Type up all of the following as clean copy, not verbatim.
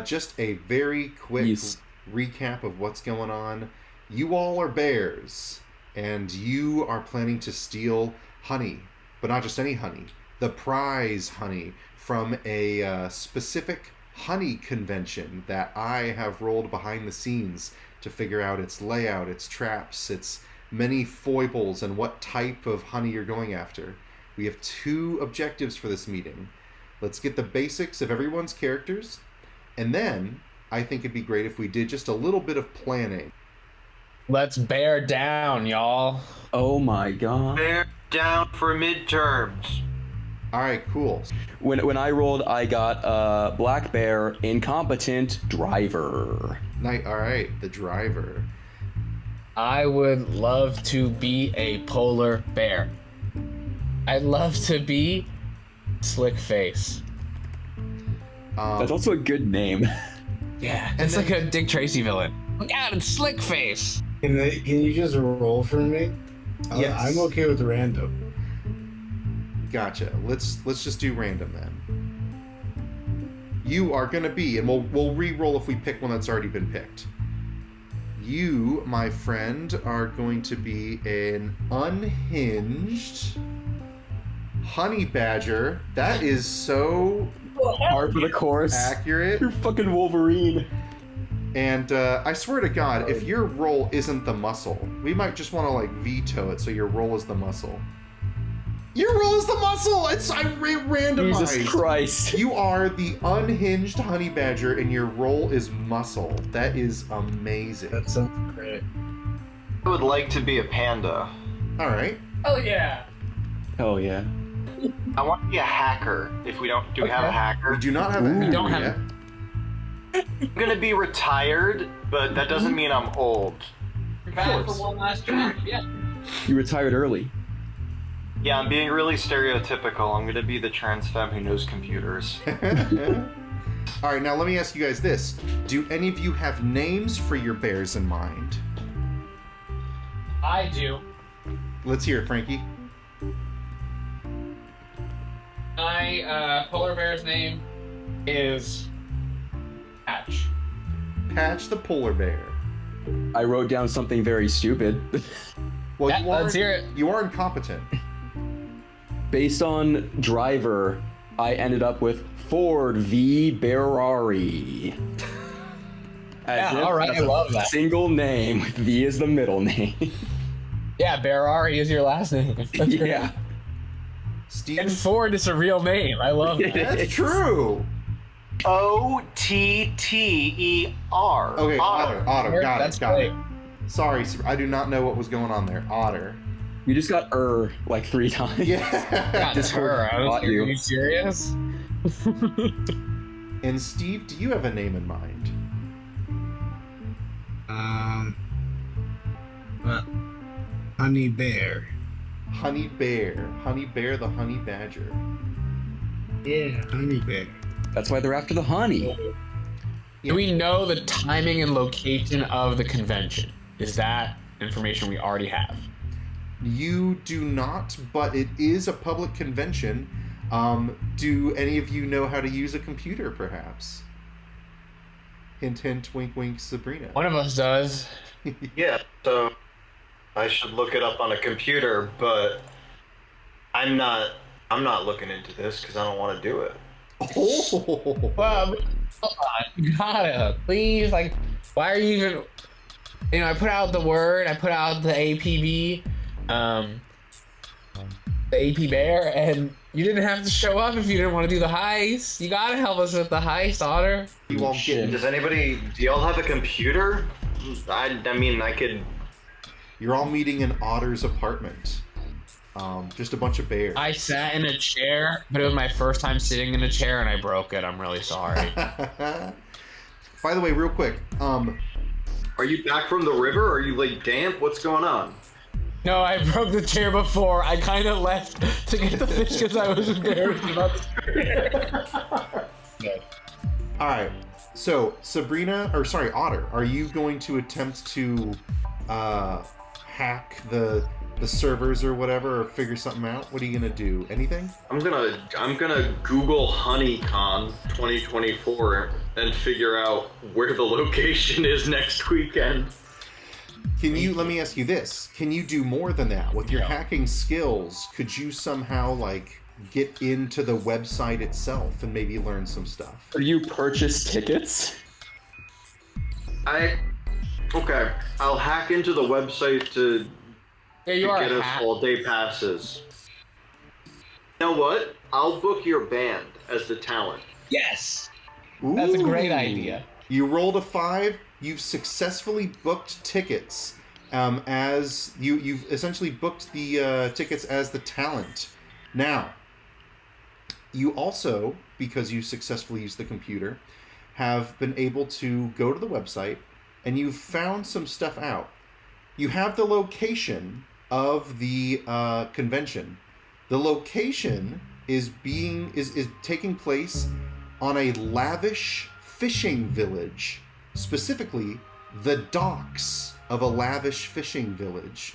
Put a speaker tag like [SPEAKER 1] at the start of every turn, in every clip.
[SPEAKER 1] Just a very quick recap of what's going on. You all are bears, and you are planning to steal honey, but not just any honey, the prize honey from a specific honey convention that I have rolled behind the scenes to figure out its layout, its traps, its many foibles, and what type of honey you're going after. We have 2 objectives for this meeting. Let's get the basics of everyone's characters, and then I think it'd be great if we did just a little bit of planning.
[SPEAKER 2] Let's bear down, y'all.
[SPEAKER 3] Oh my god.
[SPEAKER 4] Bear down for midterms.
[SPEAKER 1] All right, cool.
[SPEAKER 3] When I rolled, I got black bear, incompetent driver.
[SPEAKER 1] All right, the driver.
[SPEAKER 2] I would love to be a polar bear. I'd love to be Slick Face.
[SPEAKER 3] That's also a good name.
[SPEAKER 2] Yeah, it's like a Dick Tracy villain. Oh God, it's Slick Face.
[SPEAKER 5] Can you just roll for me?
[SPEAKER 1] Yes.
[SPEAKER 5] I'm okay with random.
[SPEAKER 1] Gotcha. Let's just do random then. You are gonna be, and we'll re-roll if we pick one that's already been picked. You, my friend, are going to be an unhinged honey badger. That is so
[SPEAKER 3] Par for the course.
[SPEAKER 1] accurate.
[SPEAKER 3] You're fucking Wolverine.
[SPEAKER 1] And I swear to God, if your roll isn't the muscle, we might just want to like veto it so your roll is the muscle. Your roll is the muscle! I randomized.
[SPEAKER 3] Jesus Christ.
[SPEAKER 1] You are the unhinged honey badger and your roll is muscle. That is amazing.
[SPEAKER 5] That sounds great.
[SPEAKER 4] I would like to be a panda.
[SPEAKER 1] All right.
[SPEAKER 2] Oh yeah.
[SPEAKER 3] Hell yeah.
[SPEAKER 4] I want to be a hacker. If we don't, do we have a
[SPEAKER 1] We
[SPEAKER 4] hacker?
[SPEAKER 1] do not have a
[SPEAKER 3] Ooh.
[SPEAKER 1] hacker
[SPEAKER 2] We don't have-
[SPEAKER 1] yet.
[SPEAKER 4] I'm gonna be retired, but that doesn't mean I'm old.
[SPEAKER 2] Back for one last job. Yeah.
[SPEAKER 3] You retired early.
[SPEAKER 4] Yeah, I'm being really stereotypical. I'm gonna be the trans femme who knows computers.
[SPEAKER 1] All right, now let me ask you guys this. Do any of you have names for your bears in mind?
[SPEAKER 2] I do.
[SPEAKER 1] Let's hear it, Frankie.
[SPEAKER 2] My polar bear's name is Patch.
[SPEAKER 1] Patch the polar bear.
[SPEAKER 3] I wrote down something very stupid.
[SPEAKER 1] Well,
[SPEAKER 2] Yeah, let's hear it.
[SPEAKER 1] You are incompetent.
[SPEAKER 3] Based on driver, I ended up with Ford v. Ferrari.
[SPEAKER 2] Yeah, all right, I love that.
[SPEAKER 3] Single name with V as the middle name.
[SPEAKER 2] Yeah, Ferrari is your last name. That's great.
[SPEAKER 3] Yeah.
[SPEAKER 1] Steve.
[SPEAKER 2] And Ford is a real name. I love that.
[SPEAKER 1] That's true.
[SPEAKER 4] Otter.
[SPEAKER 1] Okay, Otter. Got
[SPEAKER 2] That's
[SPEAKER 1] it. Got
[SPEAKER 2] great.
[SPEAKER 1] it. Sorry, I do not know what was going on there. Otter.
[SPEAKER 3] You just got like 3 times.
[SPEAKER 1] Yeah.
[SPEAKER 2] That's
[SPEAKER 3] Discord
[SPEAKER 2] her.
[SPEAKER 3] got
[SPEAKER 2] Are
[SPEAKER 3] you.
[SPEAKER 2] you serious?
[SPEAKER 1] And Steve, do you have a name in mind?
[SPEAKER 5] Honey bear.
[SPEAKER 1] Honey Bear. Honey Bear the honey badger.
[SPEAKER 5] Yeah, honey bear.
[SPEAKER 3] That's why they're after the honey.
[SPEAKER 2] Do we know the timing and location of the convention? Is that information we already have?
[SPEAKER 1] You do not, but it is a public convention. Do any of you know how to use a computer, perhaps? Hint, hint, wink, wink, Sabrina.
[SPEAKER 2] One of us does.
[SPEAKER 4] Yeah, so I should look it up on a computer, but I'm not looking into this because I don't want to do it.
[SPEAKER 1] Oh.
[SPEAKER 2] Well, hold on. You gotta. Please, like, why are you even... You know, I put out the word, I put out the APB, the AP Bear, and you didn't have to show up if you didn't want to do the heist. You gotta help us with the heist, Otter.
[SPEAKER 1] You won't get.
[SPEAKER 4] Do y'all have a computer? I mean, I could...
[SPEAKER 1] You're all meeting in Otter's apartment. Just a bunch of bears.
[SPEAKER 2] I sat in a chair, but it was my first time sitting in a chair, and I broke it. I'm really sorry.
[SPEAKER 1] By the way, real quick,
[SPEAKER 4] Are you back from the river? Are you like damp? What's going on?
[SPEAKER 2] No, I broke the chair before. I kind of left to get the fish because I was embarrassed about the chair.
[SPEAKER 1] all right. So Otter, are you going to attempt to hack the the servers or whatever, or figure something out? What are you gonna do? Anything?
[SPEAKER 4] I'm gonna Google HoneyCon 2024 and figure out where the location is next weekend.
[SPEAKER 1] Let me ask you this. Can you do more than that? With your hacking skills, could you somehow, like, get into the website itself and maybe learn some stuff?
[SPEAKER 3] Or you purchase tickets?
[SPEAKER 4] Okay, I'll hack into the website to get us all day passes. You know what? I'll book your band as the talent.
[SPEAKER 2] Yes! That's a great idea.
[SPEAKER 1] You rolled a 5. You've successfully booked tickets. As you've essentially booked the tickets as the talent. Now, you also, because you successfully used the computer, have been able to go to the website, and you've found some stuff out. You have the location of the convention. The location is taking place on a lavish fishing village, specifically the docks of a lavish fishing village.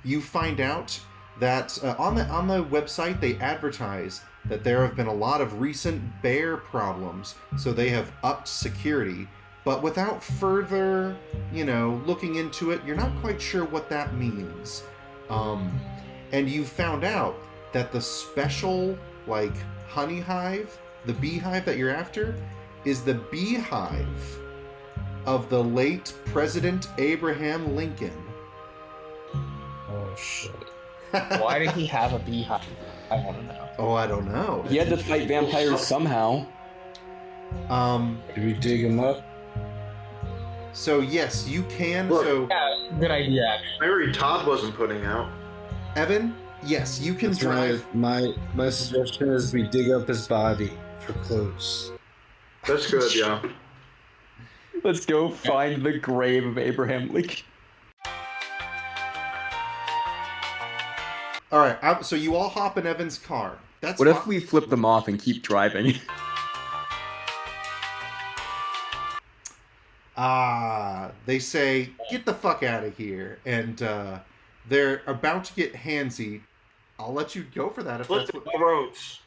[SPEAKER 1] You find out that on the website they advertise that there have been a lot of recent bear problems, so they have upped security. But without further, looking into it, you're not quite sure what that means. And you found out that the special, like, honey hive, the beehive that you're after, is the beehive of the late President Abraham Lincoln.
[SPEAKER 5] Oh, shit.
[SPEAKER 2] Why did he have a beehive? I want to know.
[SPEAKER 1] Oh, I don't know.
[SPEAKER 3] He had to fight vampires somehow.
[SPEAKER 5] Did we dig him up?
[SPEAKER 1] So yes, you can.
[SPEAKER 4] Look.
[SPEAKER 1] So
[SPEAKER 2] Yeah, good idea, actually.
[SPEAKER 4] Mary Todd wasn't putting out.
[SPEAKER 1] Evan, yes, you can
[SPEAKER 5] That's
[SPEAKER 1] drive.
[SPEAKER 5] My suggestion is we dig up his body for clues.
[SPEAKER 4] That's good, yeah.
[SPEAKER 3] Let's go find the grave of Abraham Lincoln.
[SPEAKER 1] All right, so you all hop in Evan's car. That's
[SPEAKER 3] What if
[SPEAKER 1] fine.
[SPEAKER 3] we flip them off and keep driving?
[SPEAKER 1] They say, get the fuck out of here. And they're about to get handsy. I'll let you go for that if
[SPEAKER 4] Slit
[SPEAKER 1] that's
[SPEAKER 4] their
[SPEAKER 1] what
[SPEAKER 4] throats.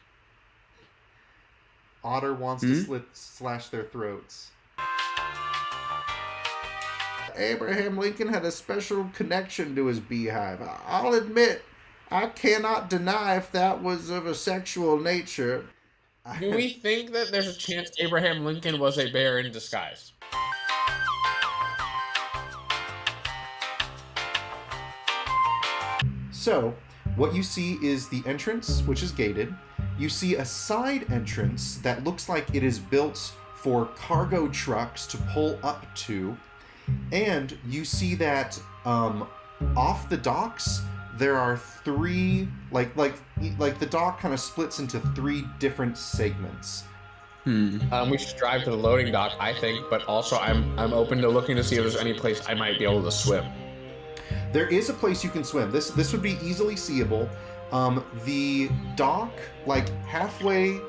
[SPEAKER 1] Otter wants to slash their throats. Abraham Lincoln had a special connection to his beehive. I'll admit, I cannot deny if that was of a sexual nature.
[SPEAKER 2] Do we think that there's a chance Abraham Lincoln was a bear in disguise?
[SPEAKER 1] So, what you see is the entrance, which is gated. You see a side entrance that looks like it is built for cargo trucks to pull up to. And you see that off the docks, there are 3, like the dock kind of splits into 3 different segments.
[SPEAKER 2] We should drive to the loading dock, I think, but also I'm open to looking to see if there's any place I might be able to swim.
[SPEAKER 1] There is a place you can swim. This would be easily seeable. The dock, like halfway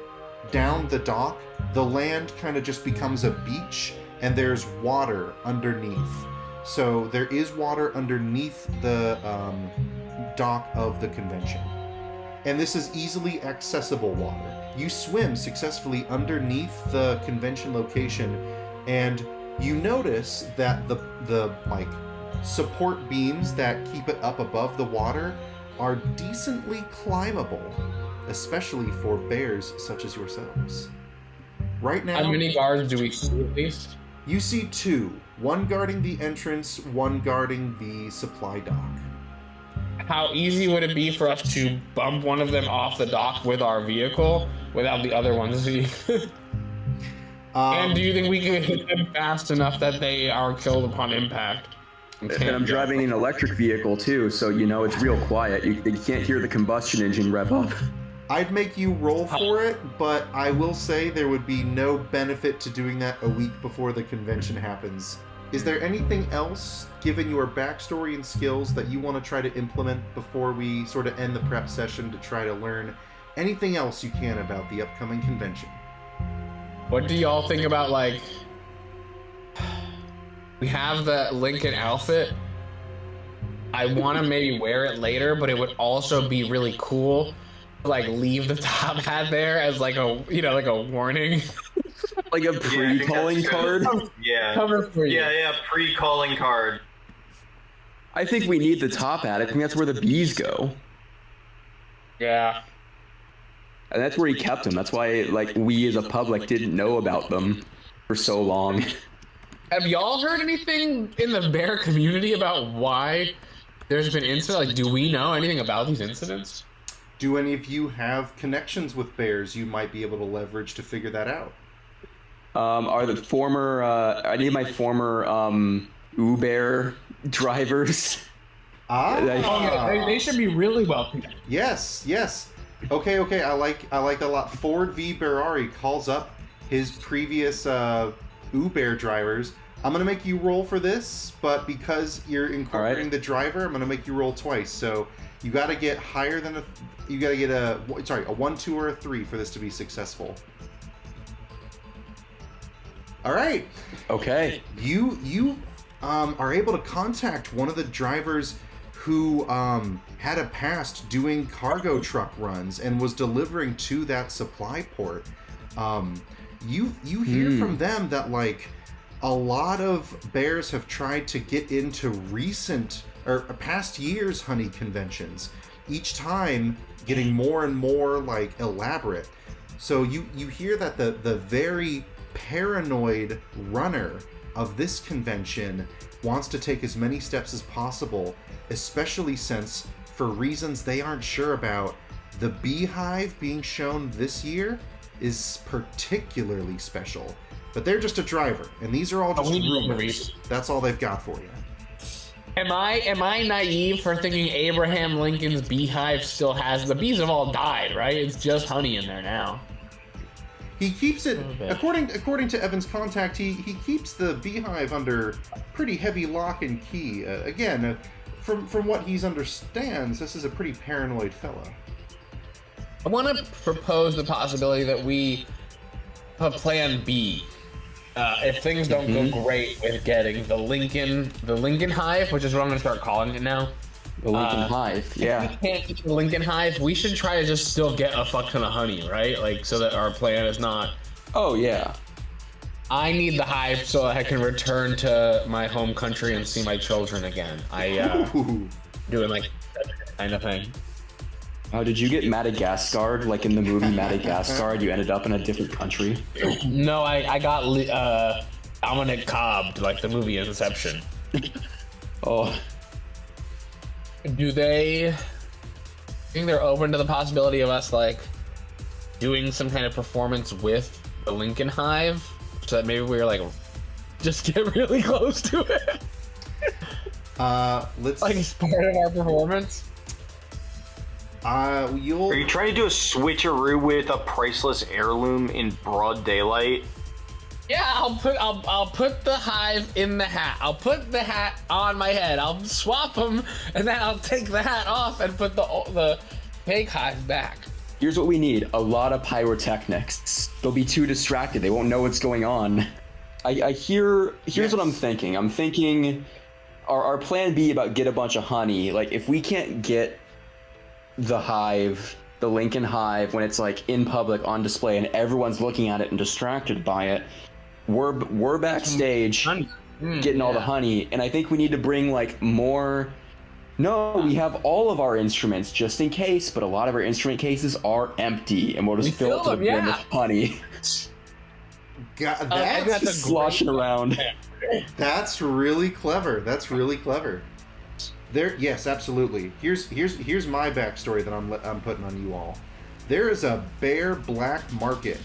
[SPEAKER 1] down the dock, the land kind of just becomes a beach, and there's water underneath. So there is water underneath the dock of the convention. And this is easily accessible water. You swim successfully underneath the convention location, and you notice that the like support beams that keep it up above the water are decently climbable, especially for bears such as yourselves. Right now,
[SPEAKER 2] How many guards do we see at least?
[SPEAKER 1] you see 2, one guarding the entrance, one guarding the supply dock.
[SPEAKER 2] How easy would it be for us to bump one of them off the dock with our vehicle without the other ones seeing? And do you think we can hit them fast enough that they are killed upon impact?
[SPEAKER 3] And I'm driving an electric vehicle too, so it's real quiet. You can't hear the combustion engine rev up.
[SPEAKER 1] I'd make you roll for it, but I will say there would be no benefit to doing that a week before the convention happens. Is there anything else, given your backstory and skills, that you want to try to implement before we sort of end the prep session to try to learn anything else you can about the upcoming convention?
[SPEAKER 2] What do y'all think about, like, we have the Lincoln outfit. I want to maybe wear it later, but it would also be really cool to like leave the top hat there as like a like a warning.
[SPEAKER 3] Like a pre-calling card?
[SPEAKER 4] Yeah. Yeah, pre-calling card.
[SPEAKER 3] I think we need the top hat. I think that's where the bees go.
[SPEAKER 2] Yeah.
[SPEAKER 3] And that's where he kept them. That's why, like, we as a public didn't know about them for so long.
[SPEAKER 2] Have y'all heard anything in the bear community about why there's been incidents? Like, do we know anything about these incidents?
[SPEAKER 1] Do any of you have connections with bears you might be able to leverage to figure that out?
[SPEAKER 3] Are the former, any of my former, Uber drivers?
[SPEAKER 2] They should be really well connected.
[SPEAKER 1] Yes. Okay. I like a lot. Ford v. Ferrari calls up his previous Uber drivers. I'm gonna make you roll for this, but because you're incorporating the driver, I'm gonna make you roll twice. So you got to get higher than a 1, 2, or a 3 for this to be successful. All right.
[SPEAKER 3] Okay.
[SPEAKER 1] You are able to contact one of the drivers who had a past doing cargo truck runs and was delivering to that supply port. You hear from them that like a lot of bears have tried to get into recent or past years honey conventions, each time getting more and more like elaborate. So you hear that the very paranoid runner of this convention wants to take as many steps as possible, especially since, for reasons they aren't sure about, the beehive being shown this year is particularly special. But they're just a driver, and these are all just rumors. That's all they've got for you.
[SPEAKER 2] Am I naive for thinking Abraham Lincoln's beehive still has the bees have all died, right? It's just honey in there now.
[SPEAKER 1] He keeps it, according to Evan's contact, he keeps the beehive under pretty heavy lock and key. Again, from what he understands, this is a pretty paranoid fellow.
[SPEAKER 2] I want to propose the possibility that we have a plan B. If things don't go great with getting the Lincoln Hive, which is what I'm going to start calling it now.
[SPEAKER 3] The Lincoln Hive, yeah.
[SPEAKER 2] If we can't get the Lincoln Hive, we should try to just still get a fuck ton of honey, right? Like, so that our plan is not...
[SPEAKER 3] Oh, yeah.
[SPEAKER 2] I need the hive so I can return to my home country and see my children again. Doing like that kind of thing.
[SPEAKER 3] Oh, did you get Madagascar? Like in the movie Madagascar, you ended up in a different country?
[SPEAKER 2] No, I got Dominic Cobbed, like the movie Inception.
[SPEAKER 3] Oh.
[SPEAKER 2] Do they think they're open to the possibility of us like doing some kind of performance with the Lincoln Hive, so that maybe we're like just get really close to it?
[SPEAKER 1] Let's
[SPEAKER 2] like as part of our performance.
[SPEAKER 4] Are you trying to do a switcheroo with a priceless heirloom in broad daylight?
[SPEAKER 2] Yeah, I'll put the hive in the hat. I'll put the hat on my head. I'll swap them, and then I'll take the hat off and put the fake hive back.
[SPEAKER 3] Here's what we need: a lot of pyrotechnics. They'll be too distracted. They won't know what's going on. Here's what I'm thinking. I'm thinking our plan B about get a bunch of honey. Like if we can't get the hive, the Lincoln Hive, when it's like in public on display and everyone's looking at it and distracted by it, we're backstage getting all the honey, and I think we need to bring like more. No, we have all of our instruments just in case, but a lot of our instrument cases are empty, and we'll just fill it to the brim with honey.
[SPEAKER 1] God,
[SPEAKER 3] that's sloshing around.
[SPEAKER 1] That's really clever. Yes, absolutely. Here's my backstory that I'm putting on you all. There is a bear black market,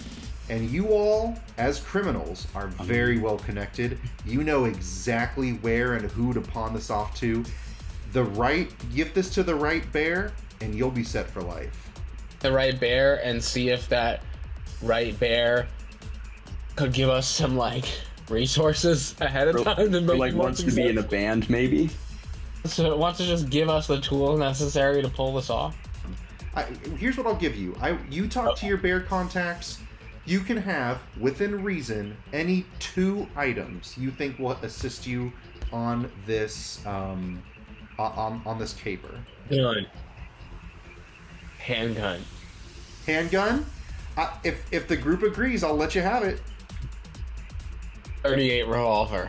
[SPEAKER 1] and you all, as criminals, are very well connected. You know exactly where and who to pawn this off to. Give this to the right bear, and you'll be set for life.
[SPEAKER 2] The right bear, and see if that right bear could give us some like resources ahead of time.
[SPEAKER 3] Or like wants to be in a band, maybe.
[SPEAKER 2] So it wants to just give us the tools necessary to pull this off.
[SPEAKER 1] Here's what I'll give you. You talk to your bear contacts. You can have, within reason, any 2 items you think will assist you on this on this caper?
[SPEAKER 2] Gun. Handgun.
[SPEAKER 1] Handgun? If the group agrees, I'll let you have it.
[SPEAKER 2] 38 revolver.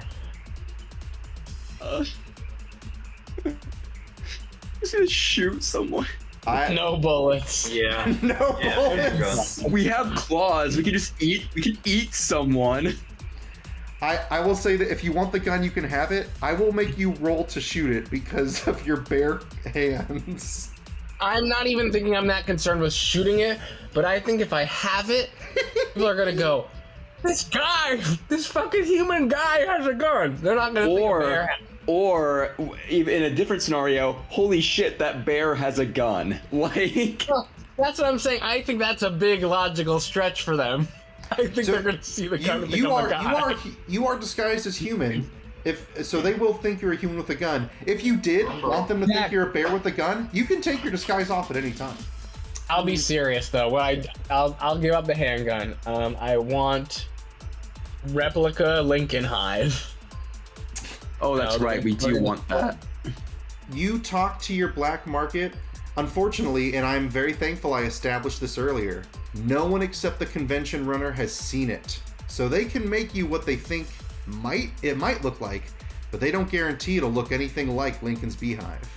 [SPEAKER 3] He's gonna shoot someone.
[SPEAKER 2] No bullets.
[SPEAKER 4] Yeah.
[SPEAKER 1] No bullets.
[SPEAKER 3] We have claws. We can just eat. We can eat someone.
[SPEAKER 1] I will say that if you want the gun, you can have it. I will make you roll to shoot it because of your bare hands.
[SPEAKER 2] I'm not even thinking I'm that concerned with shooting it, but I think if I have it, people are gonna go, this fucking human guy has a gun. They're not gonna think a bear has.
[SPEAKER 3] Or in a different scenario, holy shit, that bear has a gun. Like,
[SPEAKER 2] that's what I'm saying. I think that's a big logical stretch for them. I think they're gonna see the gun and become a guy.
[SPEAKER 1] You are disguised as human. So they will think you're a human with a gun. If you did want them to think you're a bear with a gun, you can take your disguise off at any time.
[SPEAKER 2] I'll be serious though. I'll give up the handgun. I want replica Lincoln Hive.
[SPEAKER 3] oh, that's right. We do want that.
[SPEAKER 1] You talk to your black market. Unfortunately, and I'm very thankful I established this earlier, no one except the convention runner has seen it. So they can make you what they think it might look like, but they don't guarantee it'll look anything like Lincoln's Beehive.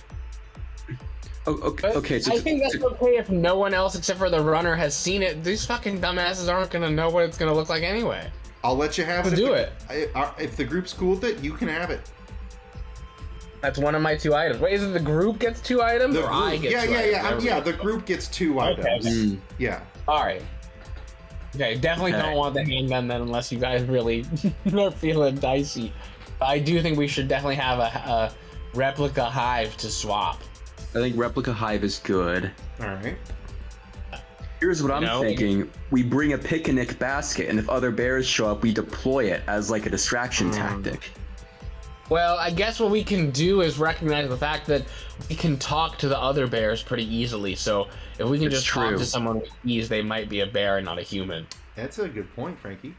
[SPEAKER 3] Okay, so
[SPEAKER 2] I think that's okay if no one else except for the runner has seen it. These fucking dumbasses aren't gonna know what it's gonna look like anyway.
[SPEAKER 1] I'll let you have it.
[SPEAKER 2] Let's do it.
[SPEAKER 1] If the group's cool with it, you can have it.
[SPEAKER 2] That's one of my 2 items. Wait, is it the group gets 2 items or I get 2 items?
[SPEAKER 1] Yeah, the group gets 2 items. Yeah.
[SPEAKER 2] All right. Okay, definitely don't want the handgun then unless you guys really are feeling dicey. But I do think we should definitely have a replica hive to swap.
[SPEAKER 3] I think replica hive is good.
[SPEAKER 1] All right.
[SPEAKER 3] Here's what I'm thinking. We bring a picnic basket, and if other bears show up, we deploy it as like a distraction tactic.
[SPEAKER 2] Well, I guess what we can do is recognize the fact that we can talk to the other bears pretty easily. So if we can talk to someone with ease, they might be a bear and not a human.
[SPEAKER 1] That's a good point, Frankie.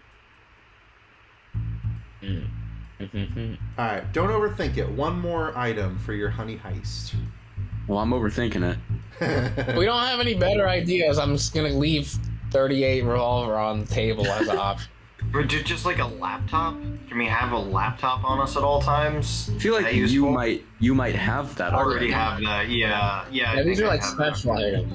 [SPEAKER 1] All right, don't overthink it. One more item for your honey heist.
[SPEAKER 3] Well, I'm overthinking it.
[SPEAKER 2] We don't have any better ideas. I'm just gonna leave 38 revolver on the table as an option.
[SPEAKER 4] Or just like a laptop? Can we have a laptop on us at all times?
[SPEAKER 3] I feel like you might have that already.
[SPEAKER 4] Have that, yeah.
[SPEAKER 2] These are like special items.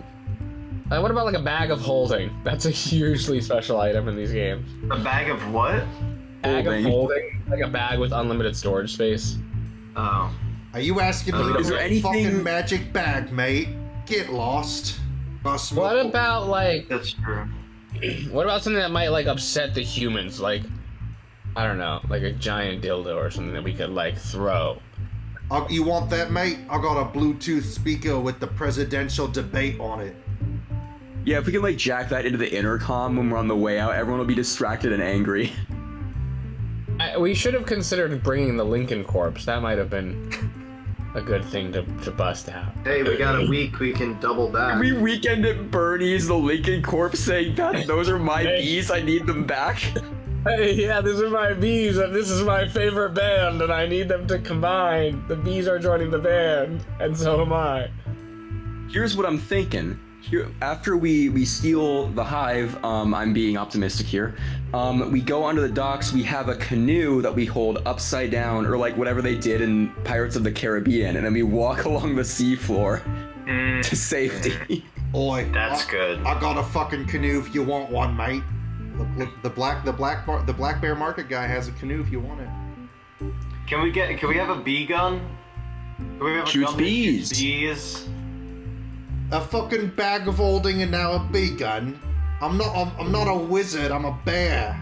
[SPEAKER 2] What about like a bag of holding? That's a hugely special item in these games.
[SPEAKER 4] A bag of what?
[SPEAKER 2] Bag of holding, like a bag with unlimited storage space.
[SPEAKER 4] Oh.
[SPEAKER 1] Are you asking me
[SPEAKER 3] is there
[SPEAKER 1] a
[SPEAKER 3] anything...
[SPEAKER 1] fucking magic bag, mate? Get lost.
[SPEAKER 2] What about like...
[SPEAKER 4] That's true.
[SPEAKER 2] What about something that might like upset the humans? Like, I don't know, like a giant dildo or something that we could like throw.
[SPEAKER 1] You want that, mate? I got a Bluetooth speaker with the presidential debate on it.
[SPEAKER 3] Yeah, if we can like jack that into the intercom when we're on the way out, everyone will be distracted and angry.
[SPEAKER 2] We should have considered bringing the Lincoln corpse. That might have been a good thing to bust out.
[SPEAKER 4] Hey, we got a week. We can double back.
[SPEAKER 3] We weekend at Bernie's, the Lincoln corpse saying that those are my bees. I need them back.
[SPEAKER 2] Hey, yeah, these are my bees, and this is my favorite band, and I need them to combine. The bees are joining the band, and so am I.
[SPEAKER 3] Here's what I'm thinking. After we steal the hive, I'm being optimistic here. We go onto the docks. We have a canoe that we hold upside down, or like whatever they did in Pirates of the Caribbean, and then we walk along the seafloor to safety.
[SPEAKER 1] Oi,
[SPEAKER 4] that's good.
[SPEAKER 1] I got a fucking canoe if you want one, mate. Look, the black bear market guy has a canoe if you want it.
[SPEAKER 4] Can we have a bee gun? Can we have a
[SPEAKER 3] Shoots
[SPEAKER 4] gun
[SPEAKER 3] bees.
[SPEAKER 4] That shoots bees?
[SPEAKER 1] A fucking bag of holding and now a bee gun. I'm not a wizard. I'm a bear.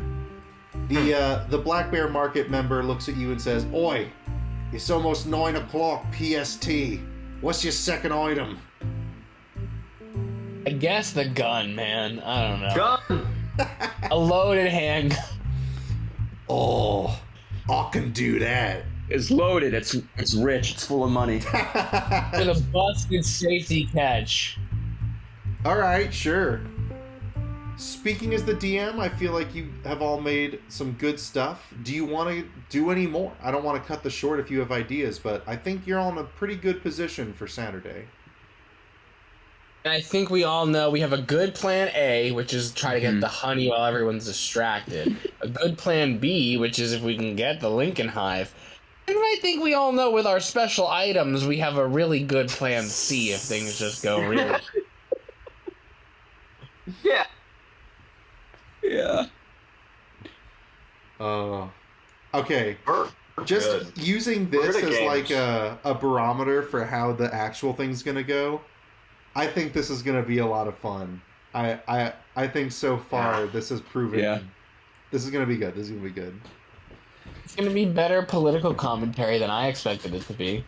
[SPEAKER 1] The black bear market member looks at you and says, "Oi, it's almost 9 o'clock PST. What's your second item?"
[SPEAKER 2] I guess the gun, man. I don't know.
[SPEAKER 4] Gun.
[SPEAKER 2] A loaded handgun.
[SPEAKER 1] Oh, I can do that.
[SPEAKER 3] It's loaded. It's rich. It's full of money.
[SPEAKER 2] With a busted safety catch.
[SPEAKER 1] All right, sure. speaking as the DM, I feel like you have all made some good stuff. Do you want to do any more? I don't want to cut this short if you have ideas, but I think you're all in a pretty good position for Saturday.
[SPEAKER 2] And I think we all know we have a good plan A, which is try to get the honey while everyone's distracted. A good plan B, which is if we can get the Lincoln Hive. And I think we all know with our special items, we have a really good plan C if things just go really.
[SPEAKER 4] Yeah.
[SPEAKER 3] Yeah.
[SPEAKER 1] Okay. Just
[SPEAKER 4] good.
[SPEAKER 1] Using this as like a barometer for how the actual thing's gonna go, I think this is gonna be a lot of fun. I think so far this has proven.
[SPEAKER 3] Yeah.
[SPEAKER 1] This is gonna be good. This is gonna be good.
[SPEAKER 2] It's gonna be better political commentary than I expected it to be.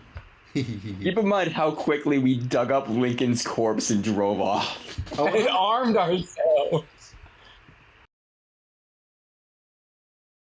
[SPEAKER 3] Keep in mind how quickly we dug up Lincoln's corpse and drove off.
[SPEAKER 2] And armed ourselves.